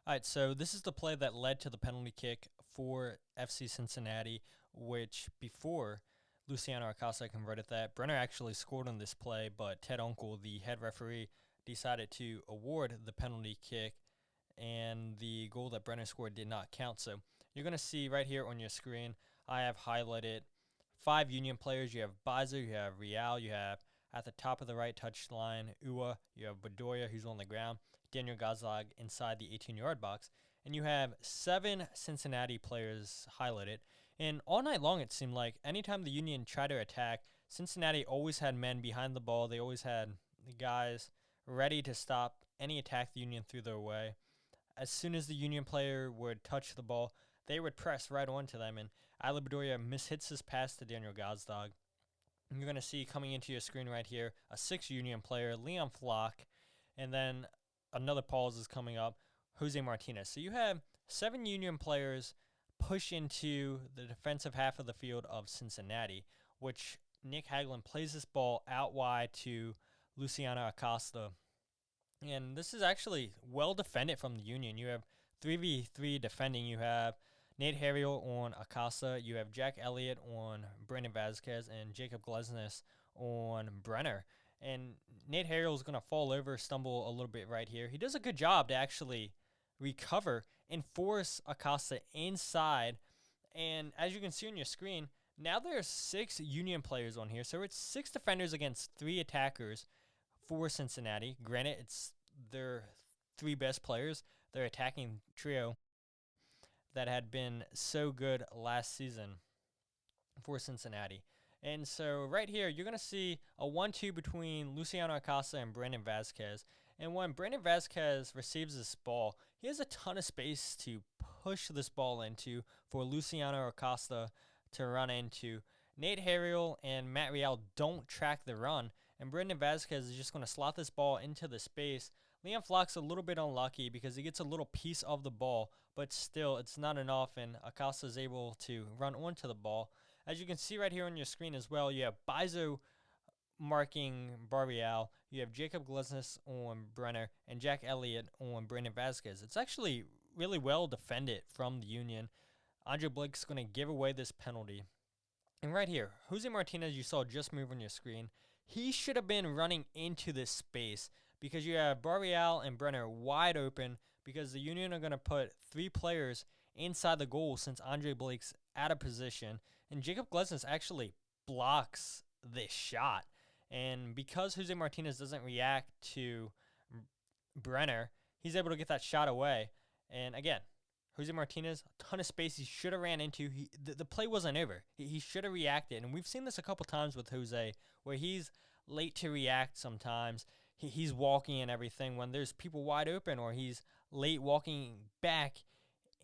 All right, so this is the play that led to the penalty kick for FC Cincinnati, which before Luciano Acosta converted that, Brenner actually scored on this play, but Ted Unkel, the head referee, decided to award the penalty kick, and the goal that Brenner scored did not count. So you're going to see right here on your screen, I have highlighted 5 Union players. You have Bizer, you have Real, you have at the top of the right touchline, Ua, you have Bedoya, who's on the ground, Daniel Gazlag inside the 18-yard box, and you have 7 Cincinnati players highlighted. And all night long, it seemed like anytime the Union tried to attack, Cincinnati always had men behind the ball. They always had the guys ready to stop any attack the Union threw their way. As soon as the Union player would touch the ball, they would press right onto them, and Ali Bedoya mishits his pass to Daniel Gazdag. You're going to see coming into your screen right here a 6 Union player, Leon Flock, and then another pause is coming up, Jose Martinez. So you have 7 Union players push into the defensive half of the field of Cincinnati, which Nick Hagelin plays this ball out wide to Luciano Acosta. And this is actually well defended from the Union. You have 3v3 defending. You have Nate Harriel on Acosta. You have Jack Elliott on Brandon Vasquez and Jacob Glesnes on Brenner. And Nate Harriel is going to fall over, stumble a little bit right here. He does a good job to actually recover and force Acosta inside. And as you can see on your screen, now there's 6 Union players on here. So it's 6 defenders against 3 attackers for Cincinnati. Granted, it's their 3 best players, their attacking trio that had been so good last season for Cincinnati. And so right here, you're going to see a 1-2 between Luciano Acosta and Brandon Vasquez. And when Brandon Vasquez receives this ball, he has a ton of space to push this ball into for Luciano Acosta to run into. Nate Harriel and Matt Real don't track the run, and Brandon Vasquez is just going to slot this ball into the space. Leon Flock's a little bit unlucky because he gets a little piece of the ball, but still, it's not enough, and Acosta is able to run onto the ball. As you can see right here on your screen as well, you have Bizo marking Barrial, you have Jacob Glesnes on Brenner, and Jack Elliott on Brandon Vasquez. It's actually really well defended from the Union. Andre Blake's going to give away this penalty. And right here, Jose Martinez, you saw just move on your screen. He should have been running into this space because you have Barrial and Brenner wide open because the Union are going to put 3 players inside the goal since Andre Blake's out of position. And Jacob Glesnes actually blocks this shot. And because Jose Martinez doesn't react to Brenner, he's able to get that shot away. And again, Jose Martinez, a ton of space he should have ran into. The play wasn't over. He should have reacted. And we've seen this a couple times with Jose, where he's late to react sometimes. He's walking and everything when there's people wide open, or he's late walking back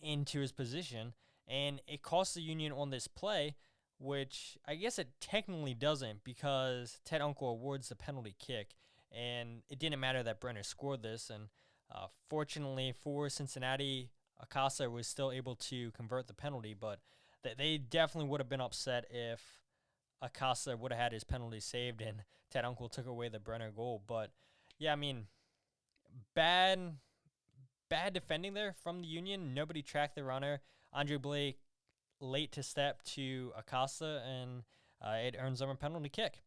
into his position. And it costs the Union on this play, which I guess it technically doesn't because Ted Unkel awards the penalty kick. And it didn't matter that Brenner scored this. And fortunately for Cincinnati, Acosta was still able to convert the penalty, but they definitely would have been upset if Acosta would have had his penalty saved and Ted Unkel took away the Brenner goal. But yeah, I mean, bad defending there from the Union. Nobody tracked the runner. Andre Blake late to step to Acosta, and it earns them a penalty kick.